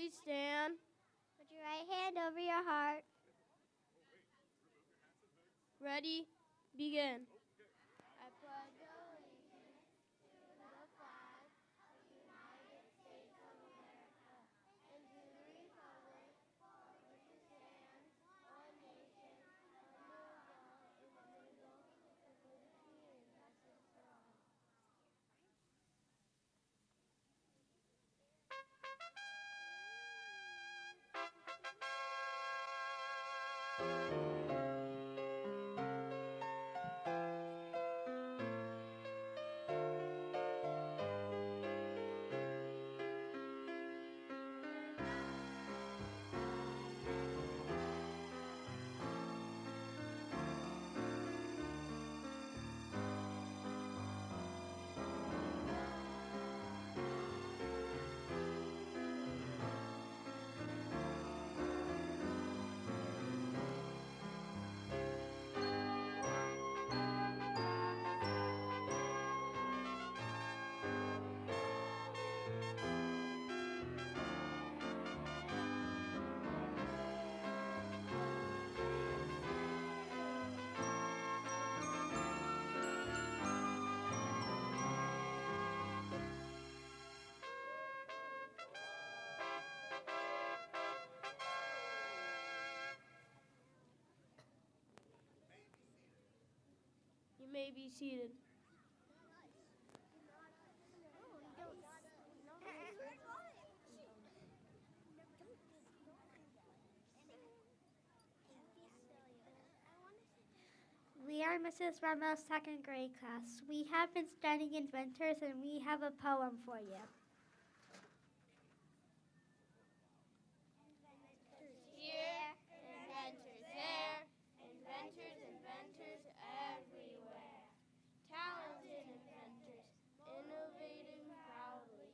Please stand. Put your right hand over your heart. Ready? Begin. I pledge allegiance to the flag of the United States of America and to the republic for which it stands, one nation, under God, indivisible, with liberty and justice for all. You may be seated. We are Mrs. Rumel's second grade class. We have been studying inventors and we have a poem for you. Inventors here, inventors there, inventors everywhere. Talented inventors, innovating proudly.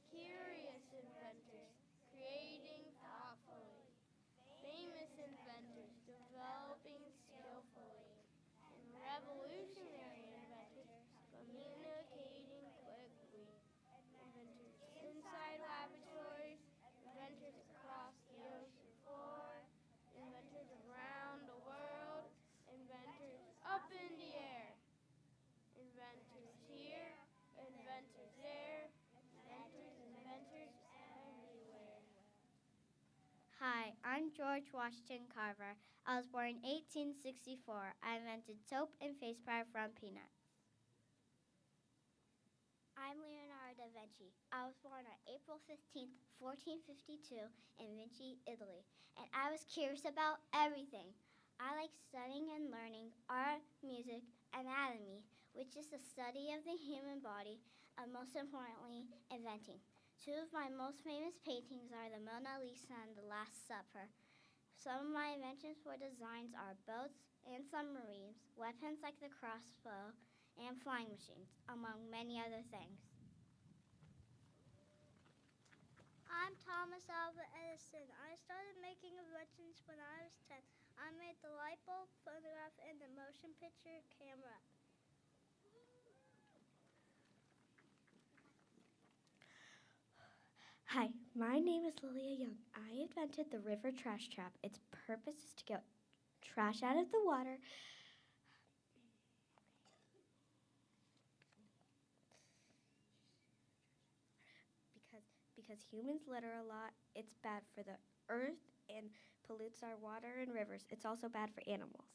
Curious inventors, creating thoughtfully. Famous inventors, developing skillfully. And revolutionary inventors, communicating quickly. Inventors inside laboratories, inventors across the ocean floor, inventors around the world, inventors up in the air. Inventors here, inventors there, inventors everywhere. Hi, I'm George Washington Carver. I was born in 1864. I invented soap and face powder from peanuts. I'm Leonardo da Vinci. I was born on April 15th, 1452 in Vinci, Italy, and I was curious about everything. I like studying and learning art, music, anatomy, which is the study of the human body, and most importantly, inventing. Two of my most famous paintings are the Mona Lisa and the Last Supper. Some of my inventions for designs are boats and submarines, weapons like the crossbow, and flying machines, among many other things. I'm Thomas Alva Edison. I started making inventions when I was 10. I made the light bulb, phonograph, and the motion picture camera. Hi, my name is Lilia Young. I invented the river trash trap. Its purpose is to get trash out of the water. Because humans litter a lot, it's bad for the earth and pollutes our water and rivers. It's also bad for animals.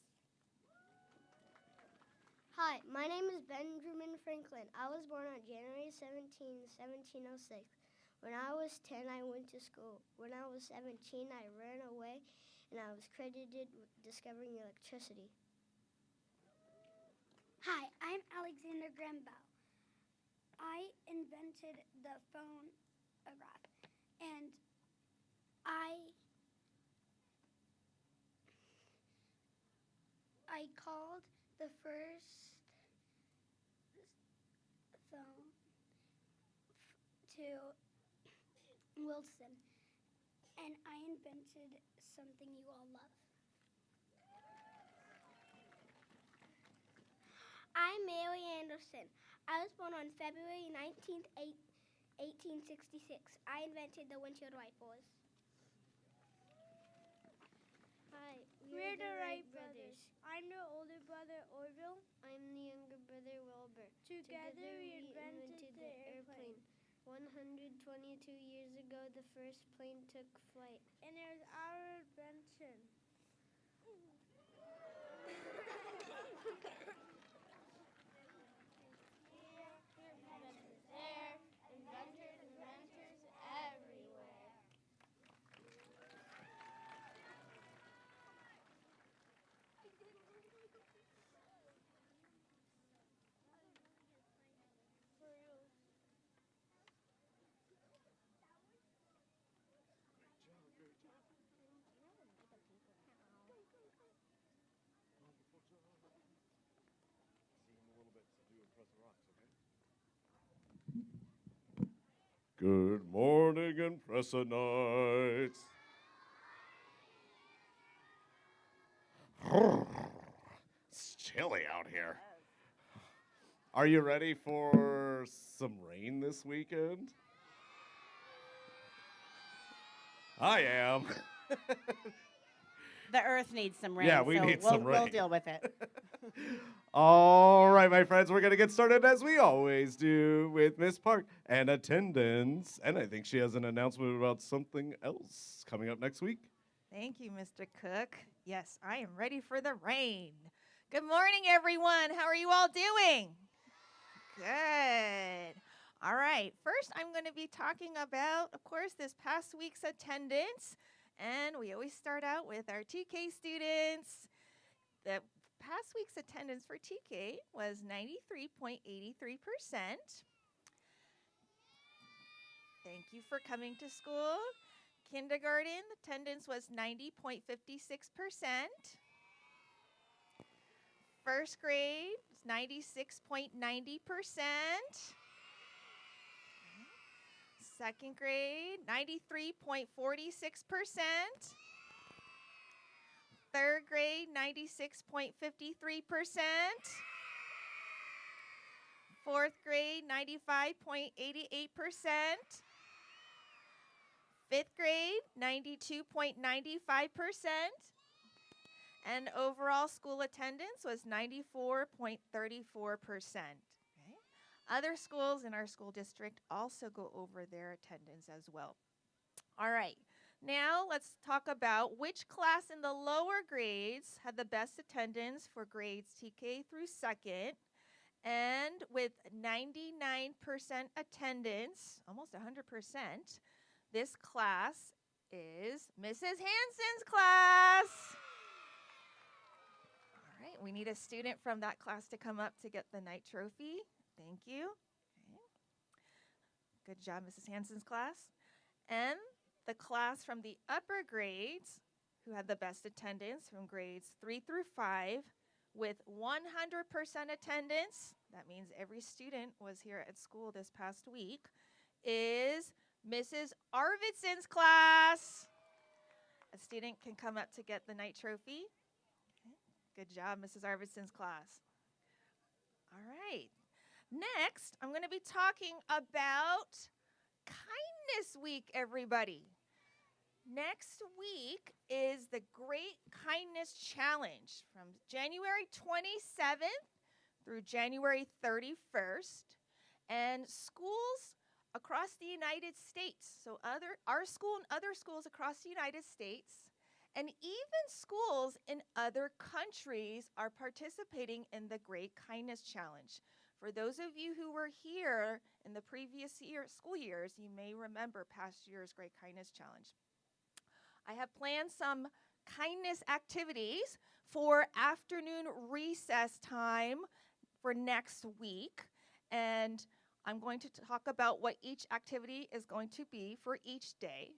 Hi, my name is Benjamin Franklin. I was born on January 17, 1706. When I was 10, I went to school. When I was 17, I ran away, and I was credited with discovering electricity. Hi, I'm Alexander Graham Bell. I invented the phonograph, and I called the first phone to Wilson, and I invented something you all love. I'm Mary Anderson. I was born on February 19th, 1866. I invented the windshield wipers. We're the Wright brothers. I'm the older brother, Orville. I'm the younger brother, Wilbur. Together we invented the airplane. 122 years ago, the first plane took flight. And it was our invention. Inventors there, inventors everywhere. Good morning, Impressionites. It's chilly out here. Are you ready for some rain this weekend? I am. The earth needs some rain. Yeah, we so need we'll, some rain. We'll deal with it. All right, my friends, we're going to get started as we always do with Miss Park and attendance. And I think she has an announcement about something else coming up next week. Thank you, Mr. Cook. Yes, I am ready for the rain. Good morning, everyone. How are you all doing? Good. All right. First, I'm going to be talking about, of course, this past week's attendance. And we always start out with our TK students. The past week's attendance for TK was 93.83%. Thank you for coming to school. Kindergarten attendance was 90.56%. First grade was 96.90%. Second grade, 93.46%. Third grade, 96.53%. Fourth grade, 95.88%. Fifth grade, 92.95%. And overall school attendance was 94.34%. Okay. Other schools in our school district also go over their attendance as well. All right. Now let's talk about which class in the lower grades had the best attendance for grades TK through second. And with 99% attendance, almost 100%, this class is Mrs. Hansen's class. All right, we need a student from that class to come up to get the night trophy. Thank you. Okay. Good job, Mrs. Hansen's class. And the class from the upper grades, who had the best attendance from grades 3 through 5, with 100% attendance, that means every student was here at school this past week, is Mrs. Arvidsson's class. A student can come up to get the night trophy. Okay. Good job, Mrs. Arvidsson's class. All right. Next, I'm going to be talking about Kindness Week, everybody. Next week is the Great Kindness Challenge from January 27th through January 31st. And schools across the United States, so our school and other schools across the United States, and even schools in other countries are participating in the Great Kindness Challenge. For those of you who were here in the previous school years, you may remember past year's Great Kindness Challenge. I have planned some kindness activities for afternoon recess time for next week, and I'm going to talk about what each activity is going to be for each day.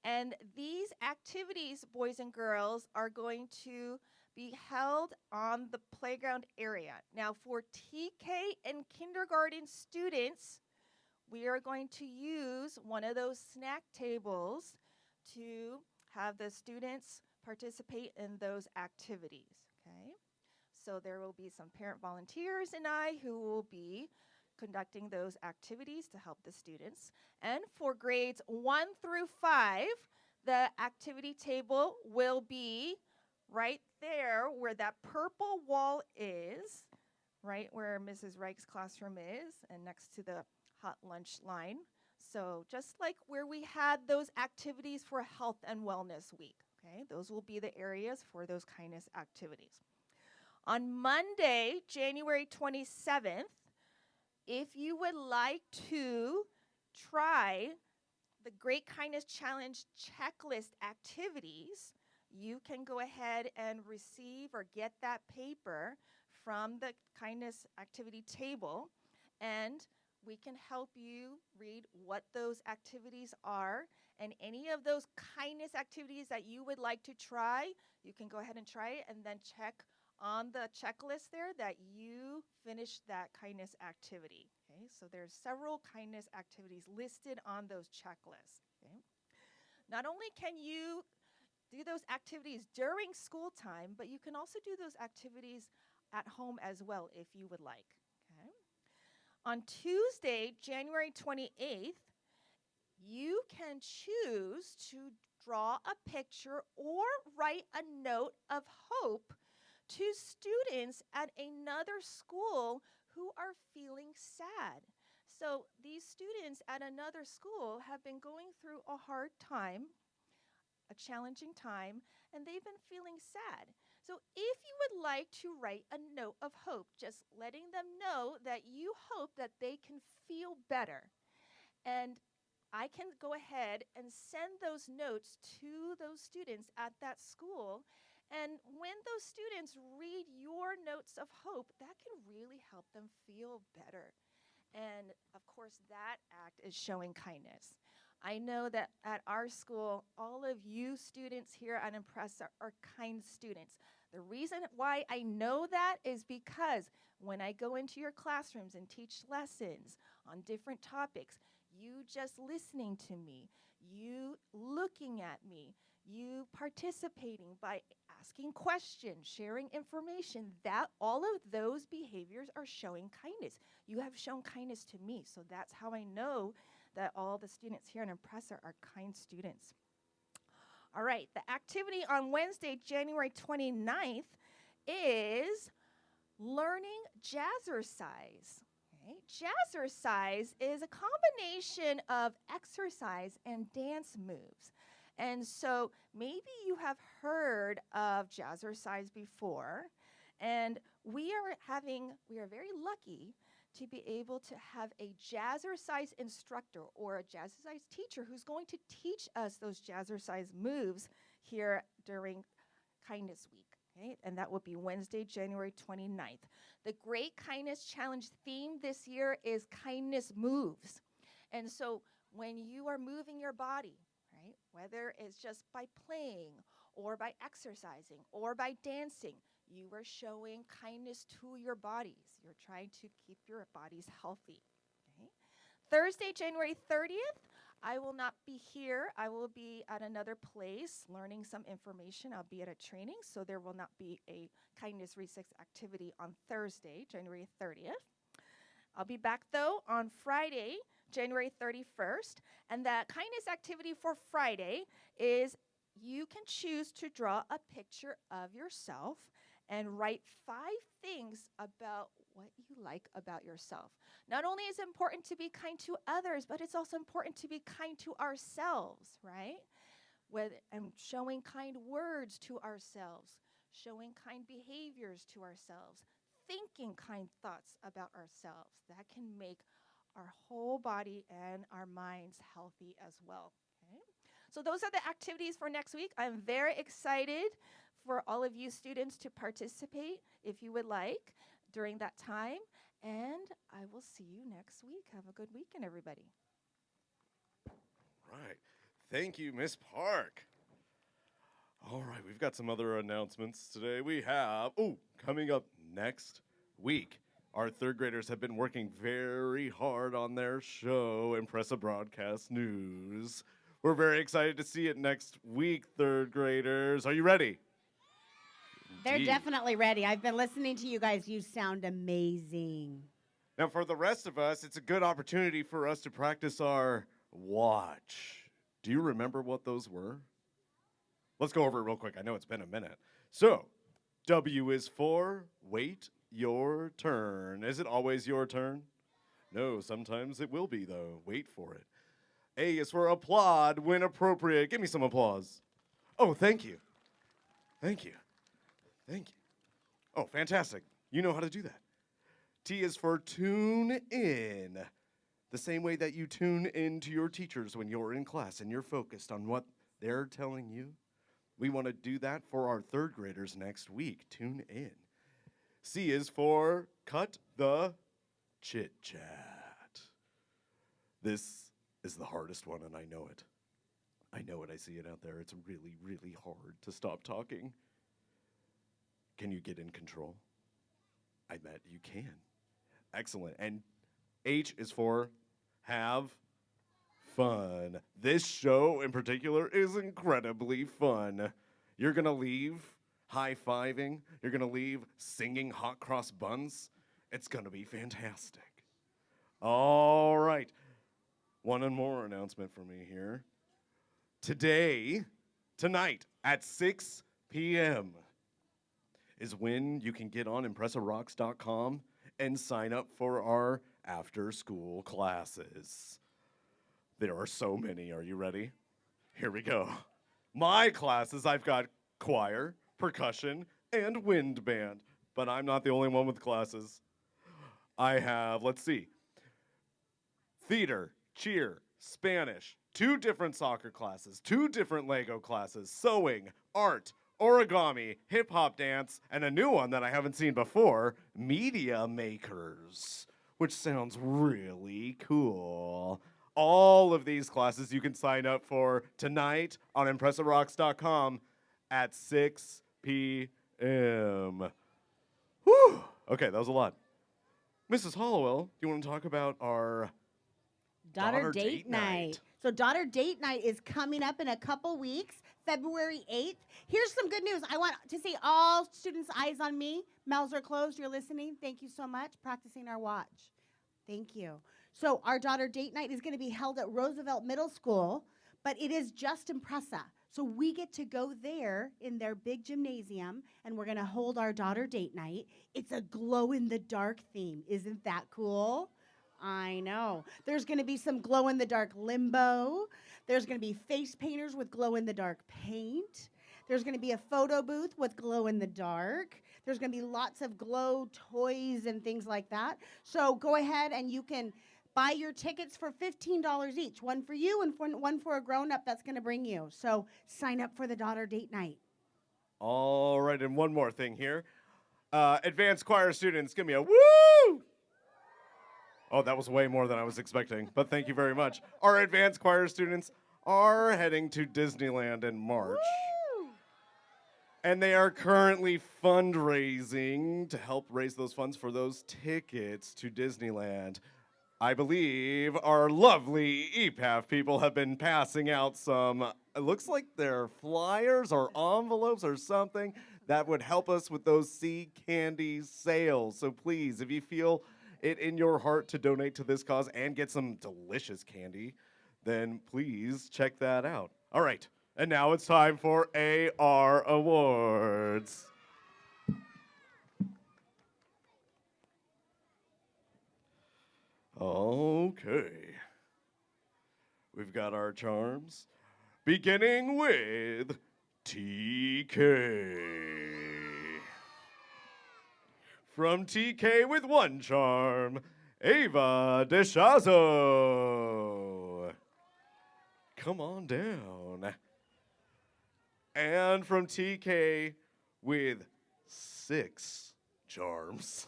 And these activities, boys and girls, are going to be held on the playground area. Now, for TK and kindergarten students, we are going to use one of those snack tables to have the students participate in those activities, okay? So there will be some parent volunteers and I who will be conducting those activities to help the students. And for grades 1 through 5, the activity table will be right there where that purple wall is, right where Mrs. Reich's classroom is, and next to the hot lunch line. So just like where we had those activities for Health and Wellness Week, okay, those will be the areas for those kindness activities. On Monday, January 27th, if you would like to try the Great Kindness Challenge checklist activities, you can go ahead and receive or get that paper from the kindness activity table, and we can help you read what those activities are, and any of those kindness activities that you would like to try, you can go ahead and try it and then check on the checklist there that you finished that kindness activity. Okay, so there's several kindness activities listed on those checklists. Okay, not only can you do those activities during school time, but you can also do those activities at home as well if you would like. Okay. On Tuesday, January 28th, you can choose to draw a picture or write a note of hope to students at another school who are feeling sad. So these students at another school have been going through a hard time, a challenging time, and they've been feeling sad. So if you would like to write a note of hope, just letting them know that you hope that they can feel better, and I can go ahead and send those notes to those students at that school. And when those students read your notes of hope, that can really help them feel better. And of course, that act is showing kindness. I know that at our school, all of you students here at Impress are kind students. The reason why I know that is because when I go into your classrooms and teach lessons on different topics, you just listening to me, you looking at me, you participating by asking questions, sharing information, that all of those behaviors are showing kindness. You have shown kindness to me, so that's how I know that all the students here in Impress are kind students. All right, the activity on Wednesday, January 29th is learning jazzercise. Okay? Jazzercise is a combination of exercise and dance moves. And so maybe you have heard of jazzercise before, and we are very lucky to be able to have a jazzercise instructor or a jazzercise teacher who's going to teach us those jazzercise moves here during Kindness Week. Okay? And that will be Wednesday, January 29th. The Great Kindness Challenge theme this year is kindness moves. And so when you are moving your body, right, whether it's just by playing or by exercising or by dancing, you are showing kindness to your bodies. You're trying to keep your bodies healthy. Okay? Thursday, January 30th, I will not be here. I will be at another place learning some information. I'll be at a training, so there will not be a Kindness Recess activity on Thursday, January 30th. I'll be back, though, on Friday, January 31st, and the kindness activity for Friday is you can choose to draw a picture of yourself and write 5 things about what you like about yourself. Not only is it important to be kind to others, but it's also important to be kind to ourselves, right? And showing kind words to ourselves, showing kind behaviors to ourselves, thinking kind thoughts about ourselves. That can make our whole body and our minds healthy as well. Okay? So those are the activities for next week. I'm very excited for all of you students to participate if you would like during that time. And I will see you next week. Have a good weekend, everybody. Right. Thank you, Miss Park. All right, we've got some other announcements today. We have, coming up next week, our third graders have been working very hard on their show, Impressive Broadcast News. We're very excited to see it next week, third graders. Are you ready? They're Indeed. definitely ready. I've been listening to you guys. You sound amazing. Now, for the rest of us, it's a good opportunity for us to practice our watch. Do you remember what those were? Let's go over it real quick. I know it's been a minute. So, W is for wait your turn. Is it always your turn? No, sometimes it will be, though. Wait for it. A is for applaud when appropriate. Give me some applause. Oh, thank you. Thank you. Thank you. Oh, fantastic. You know how to do that. T is for tune in. The same way that you tune in to your teachers when you're in class and you're focused on what they're telling you. We want to do that for our third graders next week. Tune in. C is for cut the chit chat. This is the hardest one, and I know it. I know it. I see it out there. It's really, really hard to stop talking. Can you get in control? I bet you can. Excellent. And H is for have fun. This show in particular is incredibly fun. You're going to leave high-fiving. You're going to leave singing hot cross buns. It's going to be fantastic. All right. One and more announcement for me here. Tonight at 6 p.m. is when you can get on ImpressaRocks.com and sign up for our after-school classes. There are so many. Are you ready? Here we go. My classes, I've got choir, percussion, and wind band. But I'm not the only one with classes. I have, let's see, theater, cheer, Spanish, 2 different soccer classes, 2 different Lego classes, sewing, art, origami, hip-hop dance, and a new one that I haven't seen before, media makers, which sounds really cool. All of these classes you can sign up for tonight on ImpressaRocks.com at 6 p.m. Whew. Okay, that was a lot. Mrs. Hollowell, do you want to talk about our Daughter Date Night. So Daughter Date Night is coming up in a couple weeks, February 8th. Here's some good news. I want to see all students' eyes on me. Mouths are closed. You're listening. Thank you so much. Practicing our watch. Thank you. So our Daughter Date Night is going to be held at Roosevelt Middle School, but it is just Impressa. So we get to go there in their big gymnasium, and we're going to hold our Daughter Date Night. It's a glow-in-the-dark theme. Isn't that cool? I know. There's going to be some glow-in-the-dark limbo. There's going to be face painters with glow-in-the-dark paint. There's going to be a photo booth with glow-in-the-dark. There's going to be lots of glow toys and things like that. So go ahead and you can buy your tickets for $15 each. One for you and one for a grown-up that's going to bring you. So sign up for the Daughter Date Night. All right, and one more thing here. Advanced choir students, give me a woo! Oh, that was way more than I was expecting, but thank you very much. Our advanced choir students are heading to Disneyland in March. Woo! And they are currently fundraising to help raise those funds for those tickets to Disneyland. I believe our lovely EPAF people have been passing out some, it looks like they're flyers or envelopes or something that would help us with those Sea Candy sales. So please, if you feel it in your heart to donate to this cause and get some delicious candy, then please check that out. All right, and now it's time for AR Awards. Okay. We've got our charms, beginning with TK. From TK with 1 charm, Ava DeShazo. Come on down. And from TK with 6 charms,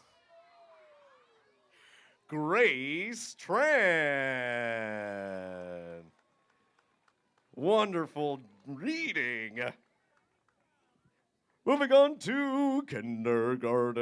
Grace Tran. Wonderful reading. Moving on to kindergarten.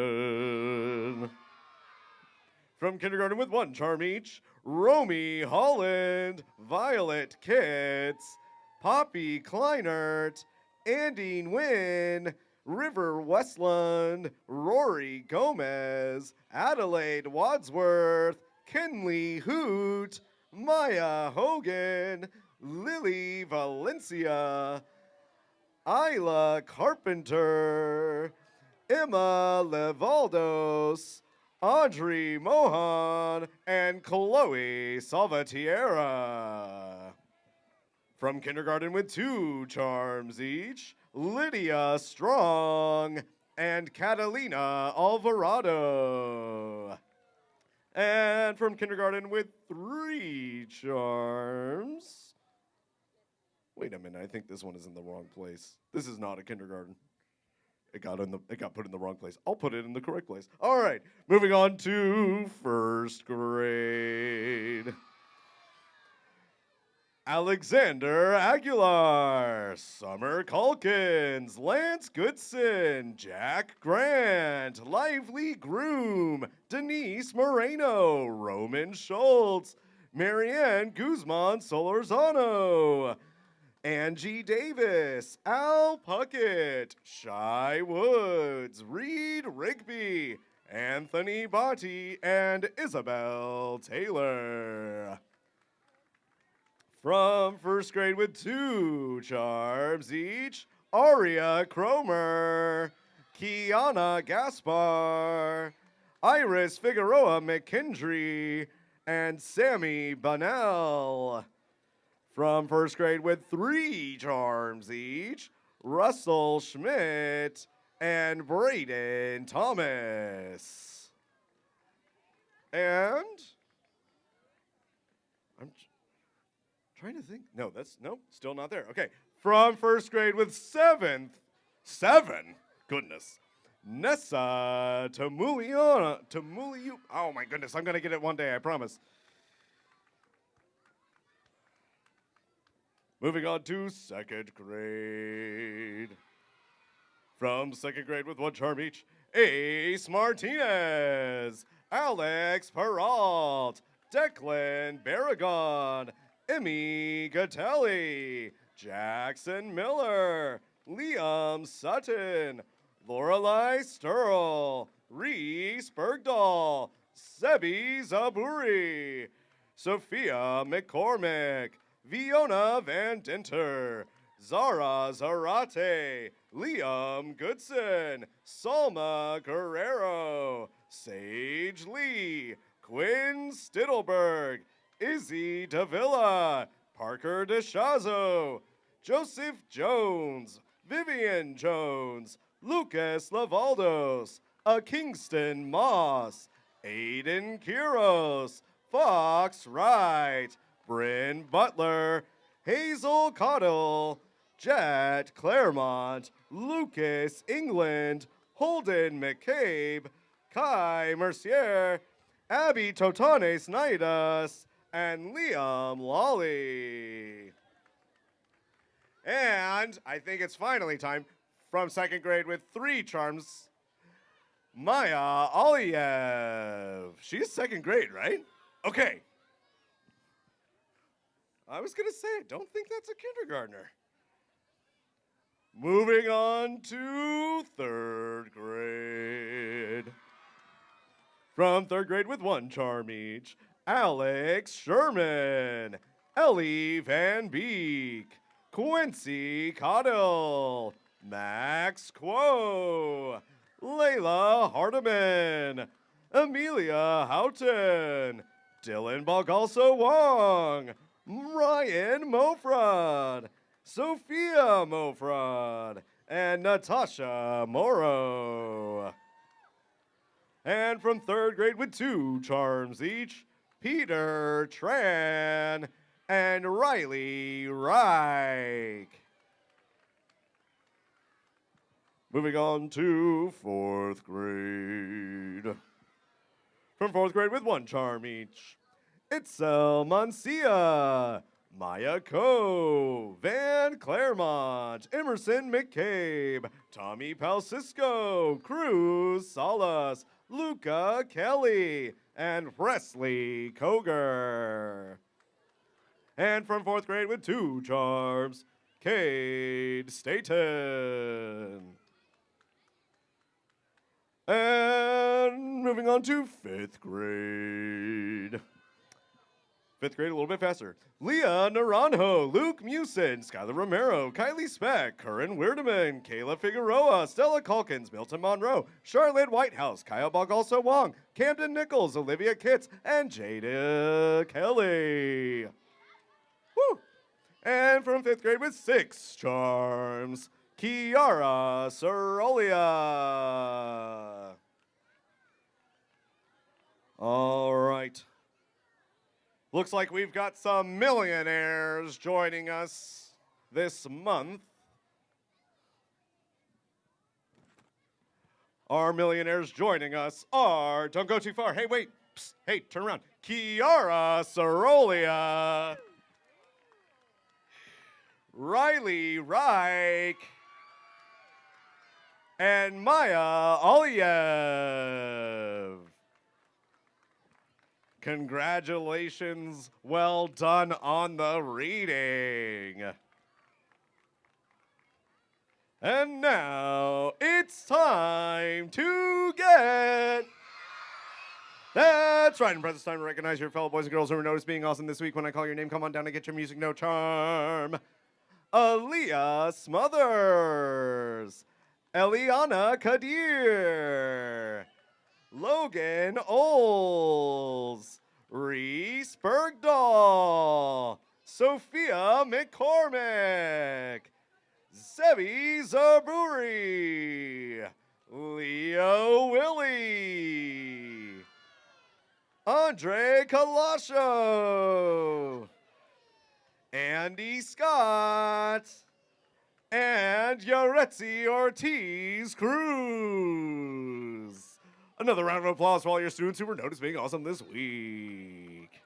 From kindergarten with 1 charm each, Romy Holland, Violet Kitts, Poppy Kleinert, Andy Nguyen, River Westland, Rory Gomez, Adelaide Wadsworth, Kinley Hoot, Maya Hogan, Lily Valencia, Isla Carpenter, Emma Levaldos, Audrey Mohan, and Chloe Salvatierra. From kindergarten with 2 charms each, Lydia Strong and Catalina Alvarado. And from kindergarten with 3 charms. Wait a minute, I think this one is in the wrong place. This is not a kindergarten. It got put in the wrong place. I'll put it in the correct place. All right, moving on to 1st grade. Alexander Aguilar, Summer Calkins, Lance Goodson, Jack Grant, Lively Groom, Denise Moreno, Roman Schultz, Marianne Guzman Solorzano, Angie Davis, Al Puckett, Shy Woods, Reed Rigby, Anthony Botti, and Isabel Taylor. From 1st grade with 2 charms each, Aria Cromer, Kiana Gaspar, Iris Figueroa McKendry, and Sammy Bunnell. From 1st grade with 3 charms each, Russell Schmidt and Braden Thomas. And I'm trying to think. No, still not there. Okay. From 1st grade with 7, goodness, Nessa Tamuliu. Oh my goodness, I'm gonna get it one day, I promise. Moving on to 2nd grade. From 2nd grade with 1 charm each, Ace Martinez, Alex Peralt, Declan Barragon, Emmy Gatelli, Jackson Miller, Liam Sutton, Lorelei Sturl, Reese Bergdahl, Sebi Zaburi, Sophia McCormick, Fiona Van Dinter, Zara Zarate, Liam Goodson, Salma Guerrero, Sage Lee, Quinn Stiddelberg, Izzy Davila, Parker DeShazo, Joseph Jones, Vivian Jones, Lucas Lavaldos, Kingston Moss, Aiden Kiros, Fox Wright, Bryn Butler, Hazel Cottle, Jet Claremont, Lucas England, Holden McCabe, Kai Mercier, Abby Totanes Naidas, and Liam Lawley. And I think it's finally time from 2nd grade with 3 charms, Maya Aliev. She's 2nd grade, right? Okay. I was gonna say, I don't think that's a kindergartner. Moving on to 3rd grade. From 3rd grade with 1 charm each, Alex Sherman, Ellie Van Beek, Quincy Cottle, Max Quo, Layla Hardiman, Amelia Houghton, Dylan Balgalso Wong, Ryan Mofrod, Sophia Mofrod, and Natasha Morrow. And from 3rd grade with 2 charms each, Peter Tran and Riley Reich. Moving on to 4th grade. From 4th grade with 1 charm each, Itzel Mancia, Maya Coe, Van Claremont, Emerson McCabe, Tommy Palcisco, Cruz Salas, Luca Kelly, and Presley Koger. And from 4th grade with 2 charms, Cade Staten. And moving on to 5th grade. Fifth grade, a little bit faster. Leah Naranjo, Luke Musin, Skylar Romero, Kylie Speck, Curran Weirdeman, Kayla Figueroa, Stella Calkins, Milton Monroe, Charlotte Whitehouse, Kyle Bogalso Wong, Camden Nichols, Olivia Kitts, and Jada Kelly. Woo! And from fifth grade with 6 charms, Kiara Sorolia. All right. Looks like we've got some millionaires joining us this month. Our millionaires joining us are, don't go too far. Hey, wait. Psst, hey, turn around. Kiara Sorolia. Riley Reich. And Maya Aliyev. Congratulations, well done on the reading. And now it's time to get... That's right, and press, it's time to recognize your fellow boys and girls who were noticed being awesome this week. When I call your name, come on down and get your music note charm. Aaliyah Smothers. Eliana Kadir. Logan Oles, Reese Bergdahl, Sophia McCormick, Zebi Zaburi, Leo Willie, Andre Kalasho, Andy Scott, and Yaretzi Ortiz Cruz. Another round of applause for all your students who were noticed being awesome this week.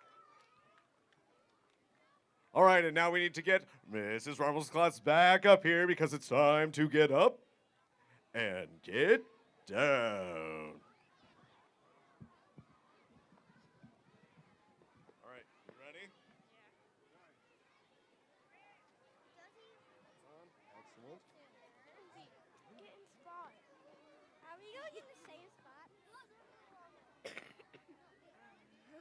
All right, and now we need to get Mrs. Rumble's class back up here because it's time to get up and get down. All right, you ready? Excellent. Getting spot. Are we going to get the same spot?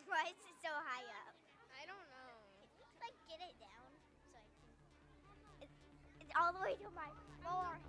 Why is it so high up? I don't know. Can you like get it down so I can? It's all the way to my floor.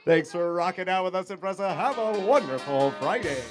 Thanks for rocking out with us, Impressa. Have a wonderful Friday.